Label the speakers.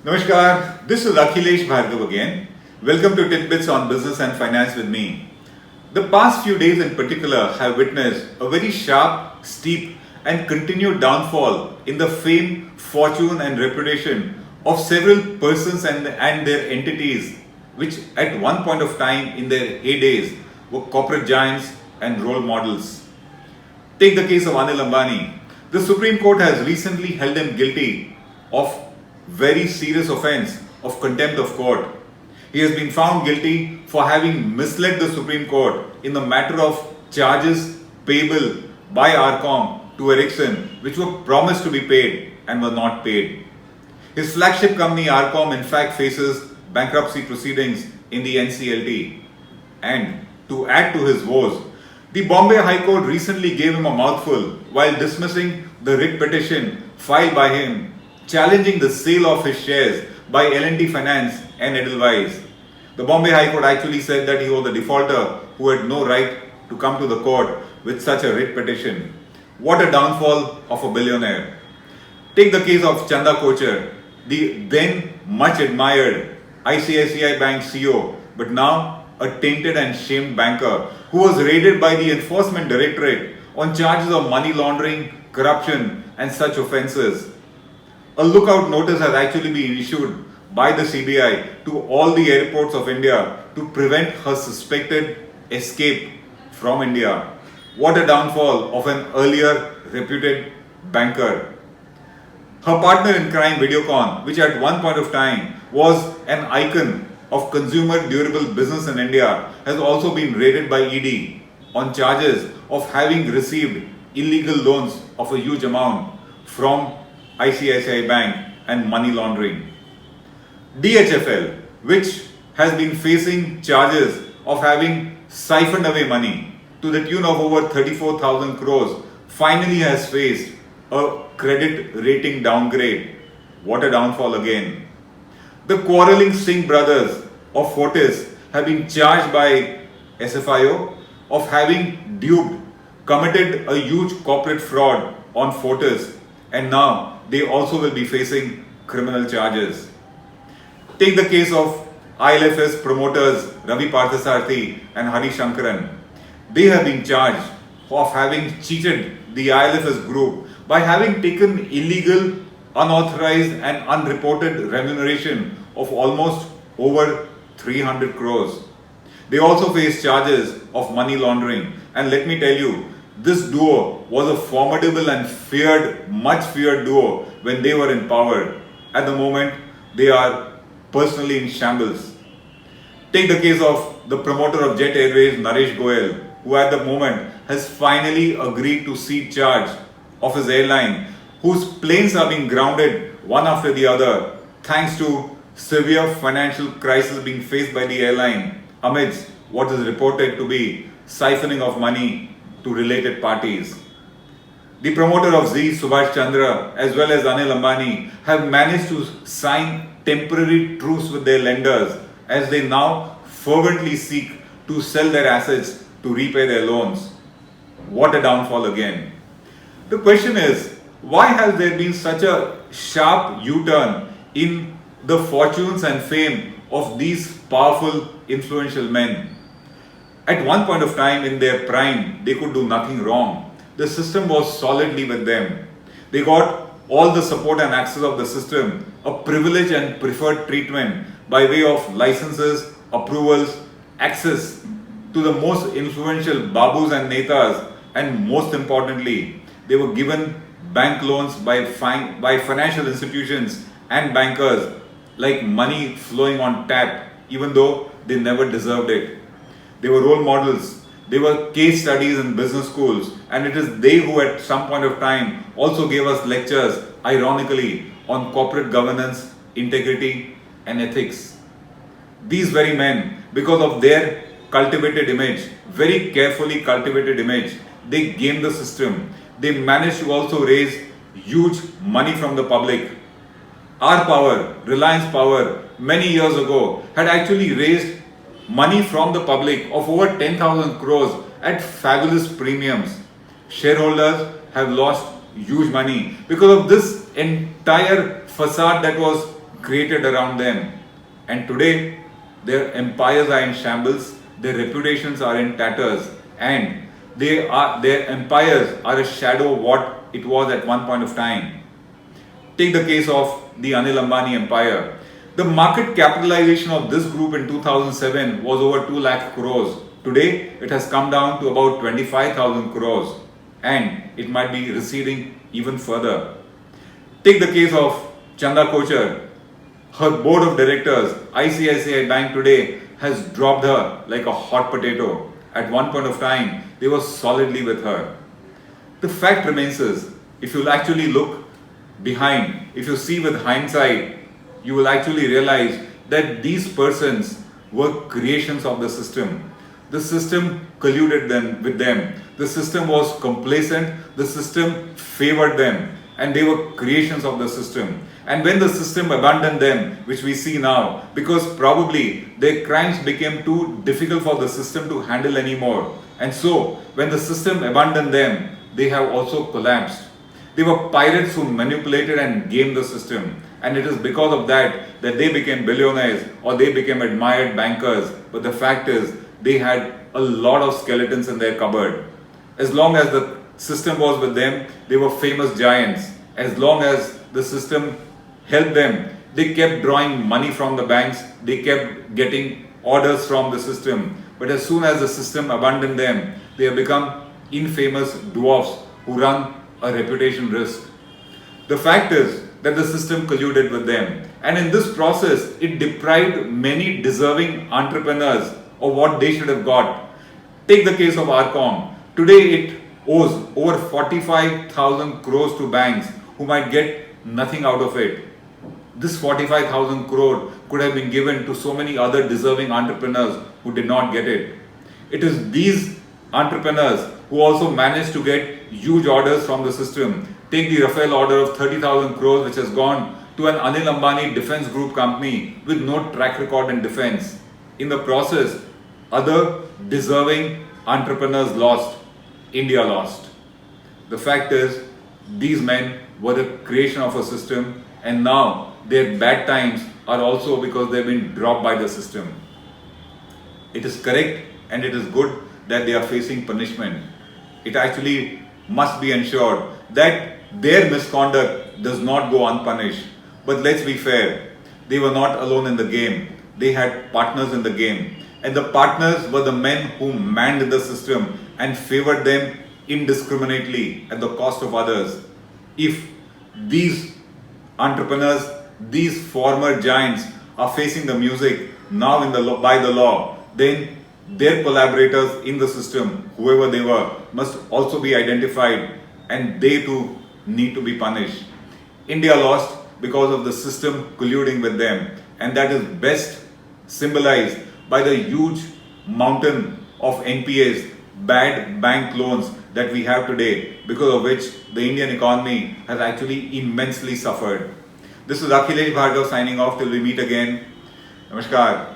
Speaker 1: Namaskar, this is Akhilesh Bhargava again. Welcome to Tidbits on Business and Finance with me. The past few days in particular have witnessed a very sharp, steep and continued downfall in the fame, fortune and reputation of several persons and their entities which at one point of time in their heydays were corporate giants and role models. Take the case of Anil Ambani. The Supreme Court has recently held him guilty of very serious offence of contempt of court. He has been found guilty for having misled the Supreme Court in the matter of charges payable by RCom to Ericsson which were promised to be paid and were not paid. His flagship company RCom in fact faces bankruptcy proceedings in the NCLT. And to add to his woes, the Bombay High Court recently gave him a mouthful while dismissing the writ petition filed by him challenging the sale of his shares by L&T Finance and Edelweiss. The Bombay High Court actually said that he was the defaulter who had no right to come to the court with such a writ petition. What a downfall of a billionaire. Take the case of Chanda Kochhar, the then much admired ICICI Bank CEO, but now a tainted and shamed banker who was raided by the Enforcement Directorate on charges of money laundering, corruption and such offences. A lookout notice has actually been issued by the CBI to all the airports of India to prevent her suspected escape from India. What a downfall of an earlier reputed banker. Her partner in crime, Videocon, which at one point of time was an icon of consumer durable business in India, has also been raided by ED on charges of having received illegal loans of a huge amount from ICICI Bank and money laundering. DHFL, which has been facing charges of having siphoned away money to the tune of over 34,000 crores, finally has faced a credit rating downgrade. What a downfall again. The quarreling Singh brothers of Fortis have been charged by SFIO of having committed a huge corporate fraud on Fortis, and now they also will be facing criminal charges. Take the case of ILFS promoters Ravi Parthasarathi and Hari Shankaran. They have been charged of having cheated the ILFS group by having taken illegal, unauthorized and unreported remuneration of almost over 300 crores. They also face charges of money laundering, and let me tell you, this duo was a formidable and much feared duo when they were in power. At the moment, they are personally in shambles. Take the case of the promoter of Jet Airways, Naresh Goyal, who at the moment has finally agreed to cede charge of his airline, whose planes are being grounded one after the other thanks to severe financial crisis being faced by the airline amidst what is reported to be siphoning of money to related parties. The promoter of Zee, Subhash Chandra, as well as Anil Ambani have managed to sign temporary truce with their lenders as they now fervently seek to sell their assets to repay their loans. What a downfall again. The question is, why has there been such a sharp U-turn in the fortunes and fame of these powerful, influential men? At one point of time in their prime, they could do nothing wrong. The system was solidly with them. They got all the support and access of the system, a privilege and preferred treatment by way of licenses, approvals, access to the most influential babus and netas, and most importantly, they were given bank loans by financial institutions and bankers like money flowing on tap, even though they never deserved it. They were role models, they were case studies in business schools, and it is they who at some point of time also gave us lectures, ironically, on corporate governance, integrity and ethics. These very men, because of their cultivated image, very carefully cultivated image, they gamed the system. They managed to also raise huge money from the public. Our Power, Reliance Power, many years ago had actually raised money from the public of over 10,000 crores at fabulous premiums. Shareholders have lost huge money because of this entire facade that was created around them, and today their empires are in shambles, their reputations are in tatters, and their empires are a shadow of what it was at one point of time. Take the case of the Anil Ambani empire. The market capitalization of this group in 2007 was over 2 lakh crores. Today, it has come down to about 25,000 crores, and it might be receding even further. Take the case of Chanda Kochhar. Her board of directors, ICICI Bank today, has dropped her like a hot potato. At one point of time, they were solidly with her. The fact remains is, if you'll actually look behind, if you see with hindsight, you will actually realize that these persons were creations of the system. The system colluded with them. The system was complacent. The system favored them, and they were creations of the system. And when the system abandoned them, which we see now, because probably their crimes became too difficult for the system to handle anymore, and so when the system abandoned them, they have also collapsed. They were pirates who manipulated and gamed the system, and it is because of that that they became billionaires or they became admired bankers. But the fact is, they had a lot of skeletons in their cupboard. As long as the system was with them, they were famous giants. As long as the system helped them, they kept drawing money from the banks, they kept getting orders from the system. But as soon as the system abandoned them, they have become infamous dwarfs who run a reputation risk. The fact is that the system colluded with them, and in this process, it deprived many deserving entrepreneurs of what they should have got. Take the case of RCom. Today, it owes over 45,000 crores to banks who might get nothing out of it. This 45,000 crore could have been given to so many other deserving entrepreneurs who did not get it. It is these entrepreneurs who also managed to get huge orders from the system. Take the Rafael order of 30,000 crores which has gone to an Anil Ambani defense group company with no track record in defense. In the process, other deserving entrepreneurs lost. India lost. The fact is, these men were the creation of a system, and now their bad times are also because they've been dropped by the system. It is correct and it is good that they are facing punishment. It actually must be ensured that their misconduct does not go unpunished. But let's be fair, they were not alone in the game. They had partners in the game. And the partners were the men who manned the system and favored them indiscriminately at the cost of others. If these entrepreneurs, these former giants are facing the music now by the law, then their collaborators in the system, whoever they were, must also be identified, and they too need to be punished. India lost because of the system colluding with them, and that is best symbolized by the huge mountain of NPAs, bad bank loans that we have today, because of which the Indian economy has actually immensely suffered. This is Akhilesh Bhargava signing off till we meet again. Namaskar.